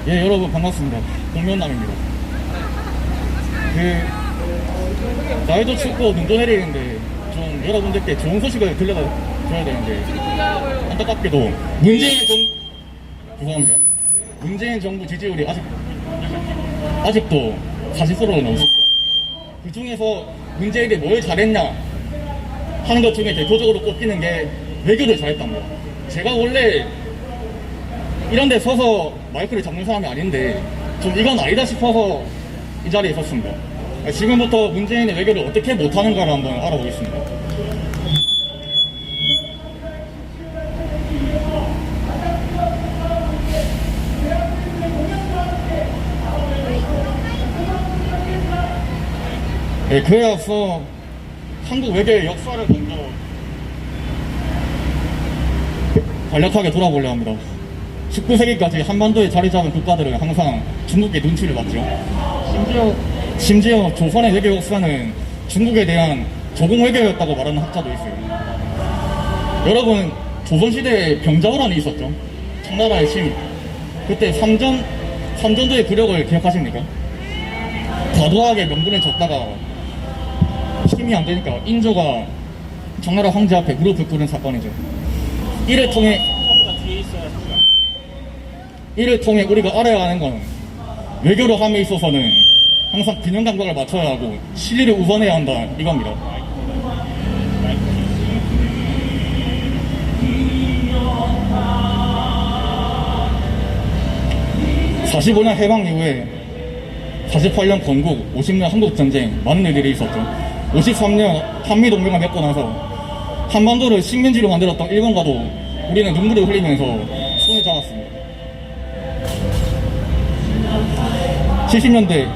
예, 여러분 반갑습니다. 공면남입니다. 날도 춥고 눈도 내리는데 좀 여러분들께 좋은 소식을 들려줘야 되는데 안타깝게도 죄송합니다. 문재인 정부 지지율이 아직도 40%가 넘습니다. 그 중에서 문재인이 뭘 잘했냐 하는 것 중에 대표적으로 꼽히는 게 외교를 잘했답니다. 제가 원래 이런 데 서서 마이크를 잡는 사람이 아닌데 좀 이건 아니다 싶어서 이 자리에 있었습니다. 지금부터 문재인의 외교를 어떻게 못하는가를 한번 알아보겠습니다. 네, 그에 앞서 한국 외교의 역사를 먼저 간략하게 돌아보려 합니다. 19세기까지 한반도에 자리 잡은 국가들은 항상 중국의 눈치를 봤죠. 심지어 조선의 외교 역사는 중국에 대한 조공 외교였다고 말하는 학자도 있어요. 여러분, 조선시대에 병자호란이 있었죠. 청나라의 침. 그때 삼전도의 굴욕을 기억하십니까? 과도하게 명분을 줬다가 힘이 안 되니까 인조가 청나라 황제 앞에 무릎을 꿇은 사건이죠. 이를 통해 우리가 알아야 하는 건 외교를 함에 있어서는 항상 균형 감각을 맞춰야 하고 실리를 우선해야 한다 이겁니다. (45년) 해방 이후에 48년 건국, 50년 한국전쟁 많은 일들이 있었죠. 53년 한미동맹을 맺고 나서 한반도를 식민지로 만들었던 일본과도 우리는 눈물을 흘리면서 손을 잡았습니다. 70년대,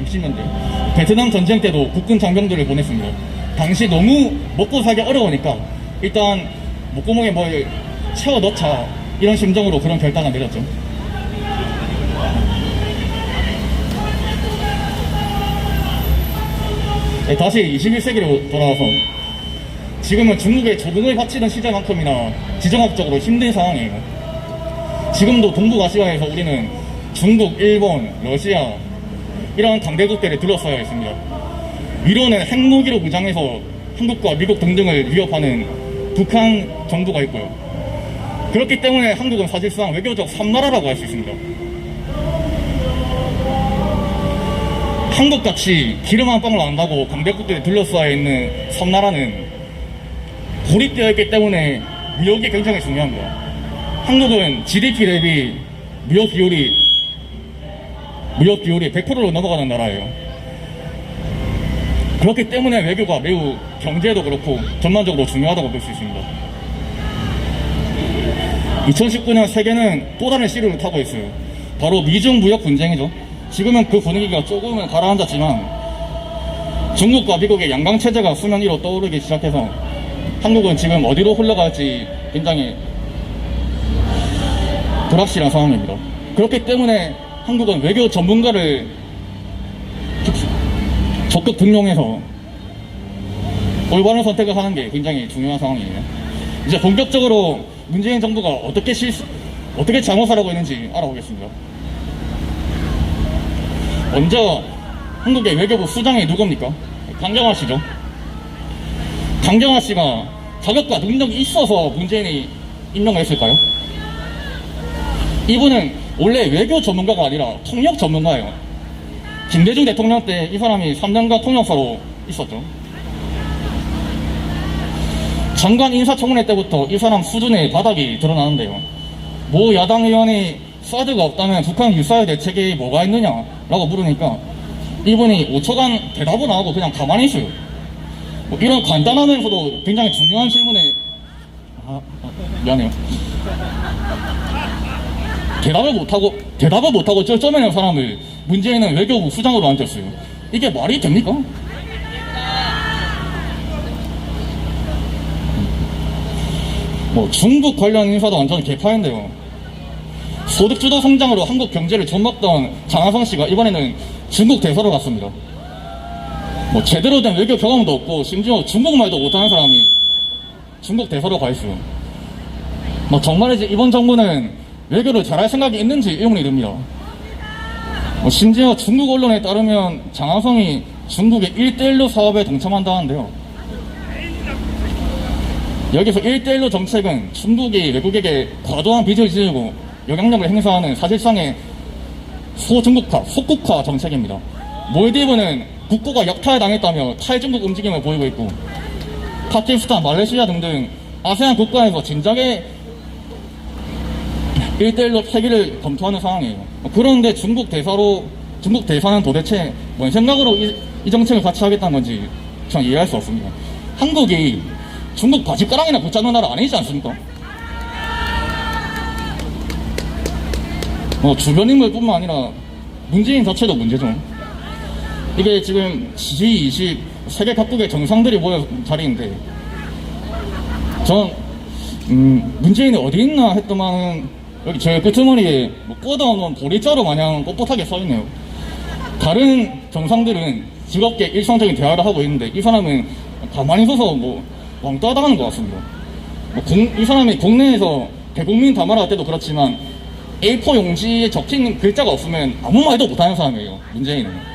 60년대 베트남 전쟁 때도 국군 장병들을 보냈습니다. 당시 너무 먹고 살기 어려우니까 일단 목구멍에 뭘 채워 넣자 이런 심정으로 그런 결단을 내렸죠. 네, 다시 21세기로 돌아와서 지금은 중국에 적응을 바치는 시대만큼이나 지정학적으로 힘든 상황이에요. 지금도 동북아시아에서 우리는 중국, 일본, 러시아 이런 강대국들을 둘러싸여 있습니다. 위로는 핵무기로 무장해서 한국과 미국 등등을 위협하는 북한 정부가 있고요. 그렇기 때문에 한국은 사실상 외교적 삼나라라고 할 수 있습니다. 한국같이 기름 한 방울 안 나고 강대국들이 둘러싸여 있는 섬나라는 고립되어 있기 때문에 무역이 굉장히 중요합니다. 한국은 GDP 대비 무역 비율이 100%로 넘어가는 나라예요. 그렇기 때문에 외교가 매우 경제에도 그렇고 전반적으로 중요하다고 볼 수 있습니다. 2019년 세계는 또 다른 시류를 타고 있어요. 바로 미중 무역 분쟁이죠. 지금은 그 분위기가 조금은 가라앉았지만 중국과 미국의 양강체제가 수면 위로 떠오르기 시작해서 한국은 지금 어디로 흘러갈지 굉장히 불확실한 상황입니다. 그렇기 때문에 한국은 외교 전문가를 적극 등용해서 올바른 선택을 하는 게 굉장히 중요한 상황이에요. 이제 본격적으로 문재인 정부가 어떻게 잘못을 하고 있는지 알아보겠습니다. 먼저 한국의 외교부 수장이 누굽니까? 강경화 씨죠. 강경화 씨가 자격과 능력이 있어서 문재인이 임명을 했을까요? 이분은 원래 외교 전문가가 아니라 통역 전문가예요. 김대중 대통령 때 이 사람이 3년간 통역사로 있었죠. 장관 인사청문회 때부터 이 사람 수준의 바닥이 드러나는데요. 모 야당 의원이 사드가 없다면 북한 유사의 대책이 뭐가 있느냐 라고 물으니까 이분이 5초간 대답은 안 하고 그냥 가만히 있어요. 이런 간단하면서도 굉장히 중요한 질문에 미안해요. 대답을 못하고 쩔쩔매는 사람을 문재인은 외교부 수장으로 앉혔어요. 이게 말이 됩니까? 중국 관련 인사도 완전 개파인데요. 소득주도 성장으로 한국 경제를 좀먹던 장하성 씨가 이번에는 중국 대사로 갔습니다. 제대로 된 외교 경험도 없고 심지어 중국말도 못하는 사람이 중국 대사로 가 있어요. 정말이지 이번 정부는 외교를 잘할 생각이 있는지 의문이 듭니다. 심지어 중국 언론에 따르면 장하성이 중국의 1대1로 사업에 동참한다는데요. 여기서 1대1로 정책은 중국이 외국에게 과도한 빚을 지르고 영향력을 행사하는 사실상의 소중국화, 속국화 정책입니다. 몰디브는 국고가 약탈당했다며 탈중국 움직임을 보이고 있고, 파키스탄, 말레이시아 등등 아세안 국가에서 진작에 1대1로 폐기를 검토하는 상황이에요. 그런데 중국 대사는 도대체 뭔 생각으로 이 정책을 같이 하겠다는 건지 전 이해할 수 없습니다. 한국이 중국 바지가랑이나 붙잡는 나라 아니지 않습니까? 주변 인물뿐만 아니라 문재인 자체도 문제죠. 이게 지금 G20 세계 각국의 정상들이 모여 자리인데, 전 문재인이 어디 있나 했더만 여기 제 끄트머리에 꽂아놓은 보리자루 마냥 뻣뻣하게 써있네요. 다른 정상들은 즐겁게 일상적인 대화를 하고 있는데 이 사람은 가만히 서서 왕따 하는 것 같습니다. 이 사람이 국내에서 대국민 담화를 할 때도 그렇지만 A4 용지에 적힌 글자가 없으면 아무 말도 못하는 사람이에요, 문재인은.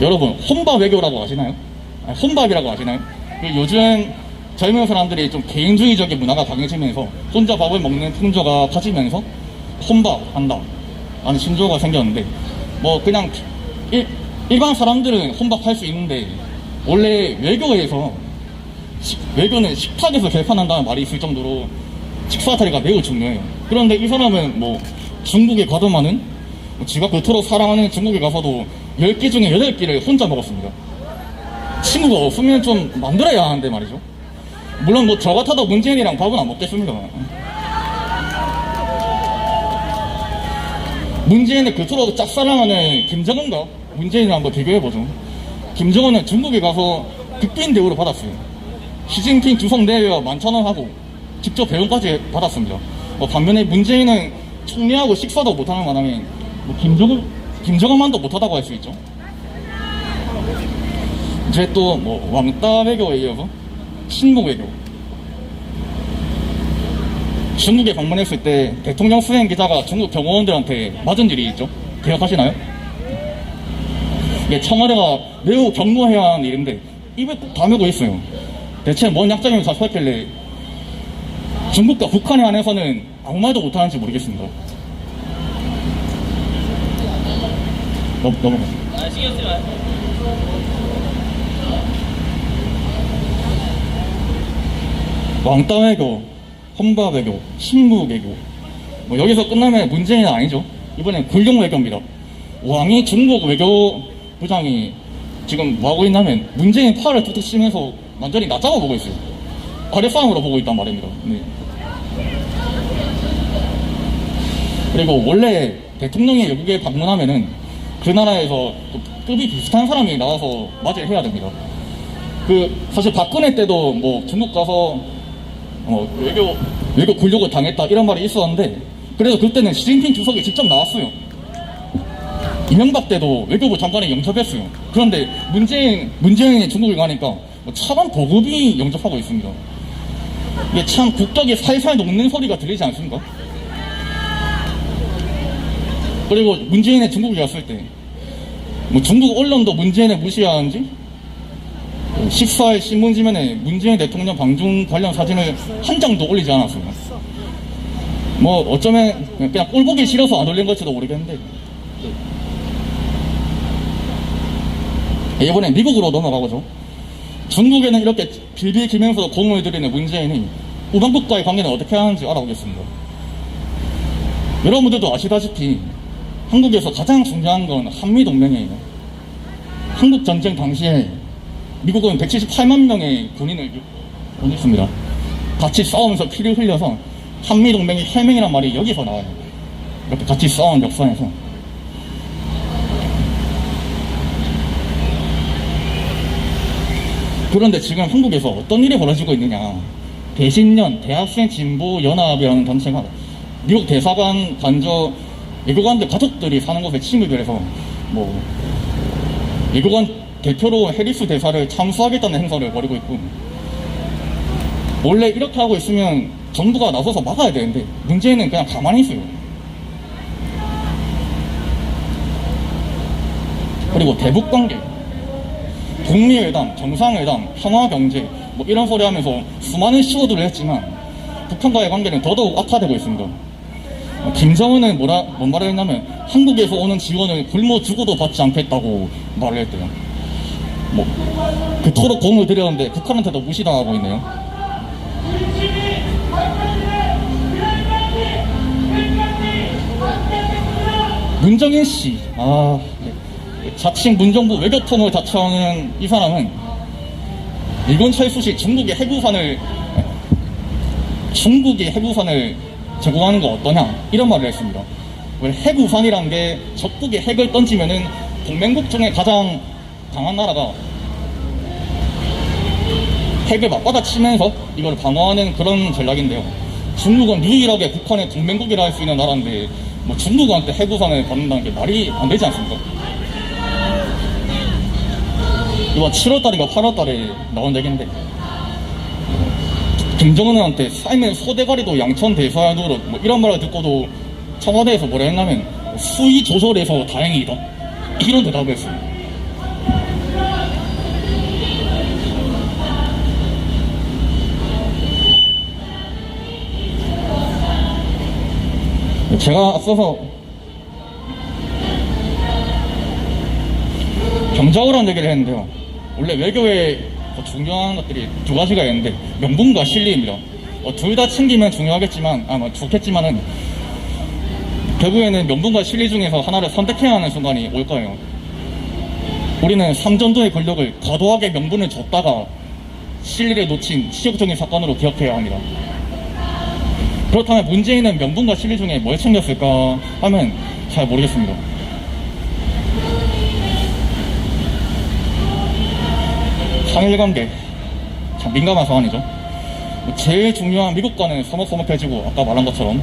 여러분, 혼밥 외교라고 아시나요? 혼밥이라고 아시나요? 요즘 젊은 사람들이 좀 개인주의적인 문화가 강해지면서 혼자 밥을 먹는 풍조가 퍼지면서 혼밥한다 라는 신조어가 생겼는데, 그냥 일반 사람들은 혼밥할 수 있는데, 원래 외교는 식탁에서 개판한다는 말이 있을 정도로 식사 자리가 매우 중요해요. 그런데 이 사람은 중국에 가더만은 지가 그토록 사랑하는 중국에 가서도 10개 중에 8개를 혼자 먹었습니다. 친구가 없으면 좀 만들어야 하는데 말이죠. 물론 저 같아도 문재인이랑 밥은 안 먹겠습니다. 문재인을 그토록 짝사랑하는 김정은과 문재인을 한번 비교해보죠. 김정은은 중국에 가서 극빈 대우를 받았어요. 시진핑 주석 내외와 만찬을 하고 직접 배웅까지 받았습니다. 반면에 문재인은 총리하고 식사도 못하는 마당에 김정은만도 못하다고 할 수 있죠. 이제 또 왕따 외교에 이어서 친북 외교. 중국에 방문했을 때 대통령 수행 기자가 중국 경호원들한테 맞은 일이 있죠. 기억하시나요? 이게 청와대가 매우 경고해야 하는 일인데 입에 꼭 다물고 있어요. 대체 뭔 약점을 자수했길래 중국과 북한에 한해서는 아무 말도 못하는지 모르겠습니다. 넘어가. 신경 쓰지 마요. 왕따 외교, 혼밥 외교, 친북 외교. 여기서 끝나면 문재인은 아니죠. 이번엔 굴욕 외교입니다. 왕이 중국 외교부장이 지금 뭐하고 있냐면 문재인 팔을 툭툭 치면서 완전히 낮잡아 보고 있어요. 아랫사람으로 보고 있단 말입니다. 네. 그리고 원래 대통령이 외국에 방문하면은 그 나라에서 급이 비슷한 사람이 나와서 맞이를 해야 됩니다. 사실 박근혜 때도 중국 가서 외교 굴욕을 당했다 이런 말이 있었는데, 그래서 그때는 시진핑 주석이 직접 나왔어요. 이명박 때도 외교부 장관이 영접했어요. 그런데 문재인이 중국에 가니까 차관 보급이 영접하고 있습니다. 이게 참 국격이 살살 녹는 소리가 들리지 않습니까? 그리고 문재인이 중국에 갔을 때 중국 언론도 문재인을 무시하는지 식사의 신문지면에 문재인 대통령 방중 관련 사진을 한 장도 올리지 않았어요. 어쩌면 그냥 꼴보기 싫어서 안 올린 걸지도 모르겠는데. 이번에 미국으로 넘어가보죠. 중국에는 이렇게 빌빌 기면서 공을 들이는 문재인이 우방국과의 관계는 어떻게 하는지 알아보겠습니다. 여러분들도 아시다시피 한국에서 가장 중요한 건 한미동맹이에요. 한국전쟁 당시에 미국은 178만 명의 군인을 보냈습니다. 같이 싸우면서 피를 흘려서 한미동맹이 혈맹이란 말이 여기서 나와요. 이렇게 같이 싸운 역사에서. 그런데 지금 한국에서 어떤 일이 벌어지고 있느냐. 대신련 대학생 진보 연합이라는 단체가 미국 대사관 관저 외교관들 가족들이 사는 곳에 침입을 해서 외교관 대표로 해리스 대사를 참수하겠다는 행사를 벌이고 있고, 원래 이렇게 하고 있으면 정부가 나서서 막아야 되는데 문재인은 그냥 가만히 있어요. 그리고 대북관계, 북미회담, 정상회담, 평화경제 뭐 이런 소리 하면서 수많은 시도들을 했지만 북한과의 관계는 더더욱 악화되고 있습니다. 김정은은 뭔 말을 했냐면 한국에서 오는 지원을 굶어 죽어도 받지 않겠다고 말을 했대요. 뭐 그토록 공을 들였는데 북한한테도 무시당하고 있네요. 문정인 씨, 자칭 문정부 외교통을 자처하는 이 사람은 일본 철수 시 중국이 해구산을 제공하는 거 어떠냐 이런 말을 했습니다. 왜 해구산이란 게 적국이 핵을 던지면은 동맹국 중에 가장 강한 나라가 핵을 맞받아치면서 이걸 방어하는 그런 전략인데요. 중국은 유일하게 북한의 동맹국이라 할 수 있는 나라인데 뭐 중국한테 해구산을 받는다는 게 말이 안 되지 않습니까? 이번 7월달인가 8월달에 나온 얘기인데 김정은한테 삶의 소대가리도 양천 대사야 노릇 뭐 이런 말을 듣고도 청와대에서 뭐라 했냐면 수위 조절해서 다행이다 이런 대답을 했어요. 제가 앞서서 경자호란 얘기를 했는데요. 원래 외교에 중요한 것들이 두 가지가 있는데 명분과 실리입니다. 둘 다 챙기면 중요하겠지만 좋겠지만은 결국에는 명분과 실리 중에서 하나를 선택해야 하는 순간이 올 거예요. 우리는 삼전도의 권력을 과도하게 명분을 줬다가 실리를 놓친 치욕적인 사건으로 기억해야 합니다. 그렇다면 문재인은 명분과 실리 중에 뭘 챙겼을까 하면 잘 모르겠습니다. 한일관계 참 민감한 사안이죠. 제일 중요한 미국과는 서먹서먹해지고 아까 말한 것처럼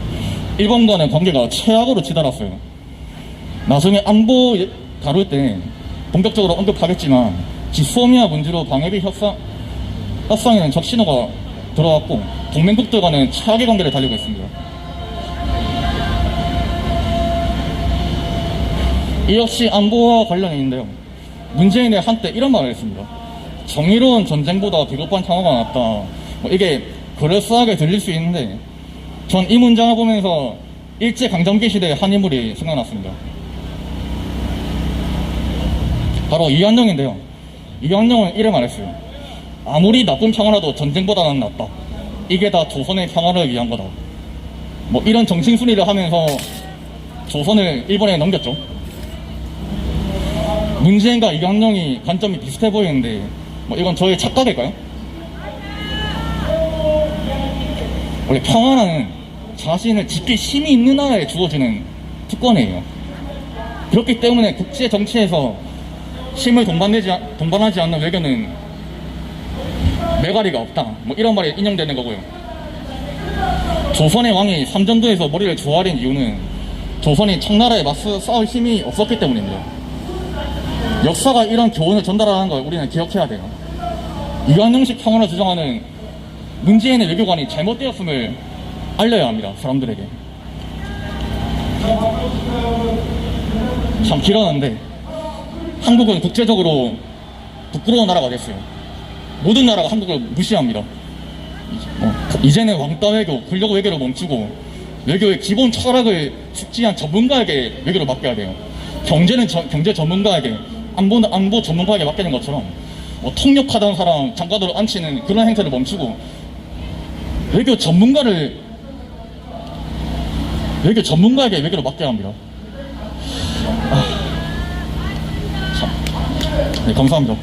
일본과는 관계가 최악으로 치달았어요. 나중에 안보 다룰 때 본격적으로 언급하겠지만 지소미아 문제로 방해비 협상에는 적신호가 들어왔고 동맹국들 간은 최악의 관계를 달리고 있습니다. 이 역시 안보와 관련이 있는데요. 문재인이 한때 이런 말을 했습니다. 정의로운 전쟁보다 비겁한 평화가 낫다. 이게 그럴싸하게 들릴 수 있는데 전 이 문장을 보면서 일제강점기 시대의 한 인물이 생각났습니다. 바로 이완용인데요. 이완용은 이래 말했어요. 아무리 나쁜 평화라도 전쟁보다는 낫다. 이게 다 조선의 평화를 위한 거다. 뭐 이런 정신순리를 하면서 조선을 일본에 넘겼죠. 문재인과 이완용이 관점이 비슷해 보이는데 이건 저의 착각일까요? 원래 평화는 자신을 지킬 힘이 있는 나라에 주어지는 특권이에요. 그렇기 때문에 국제 정치에서 힘을 동반하지 않는 외교는 매가리가 없다. 이런 말이 인용되는 거고요. 조선의 왕이 삼전도에서 머리를 조아린 이유는 조선이 청나라에 맞서 싸울 힘이 없었기 때문입니다. 역사가 이런 교훈을 전달하는 걸 우리는 기억해야 돼요. 이완용식 평화를 주장하는 문재인의 외교관이 잘못되었음을 알려야 합니다. 사람들에게. 참 길었는데 한국은 국제적으로 부끄러운 나라가 됐어요. 모든 나라가 한국을 무시합니다. 이제는 왕따 외교, 권력 외교를 멈추고 외교의 기본 철학을 숙지한 전문가에게 외교를 맡겨야 돼요. 경제는 경제 전문가에게, 안보 전문가에게 맡기는 것처럼 통역하던 사람 장관으로 앉히는 그런 행태를 멈추고 외교 전문가에게 외교를 맡겨야 합니다. 참. 네, 감사합니다.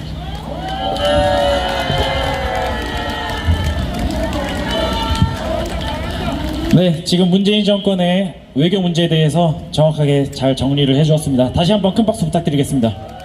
네, 지금 문재인 정권의 외교 문제에 대해서 정확하게 잘 정리를 해주었습니다. 다시 한번 큰 박수 부탁드리겠습니다.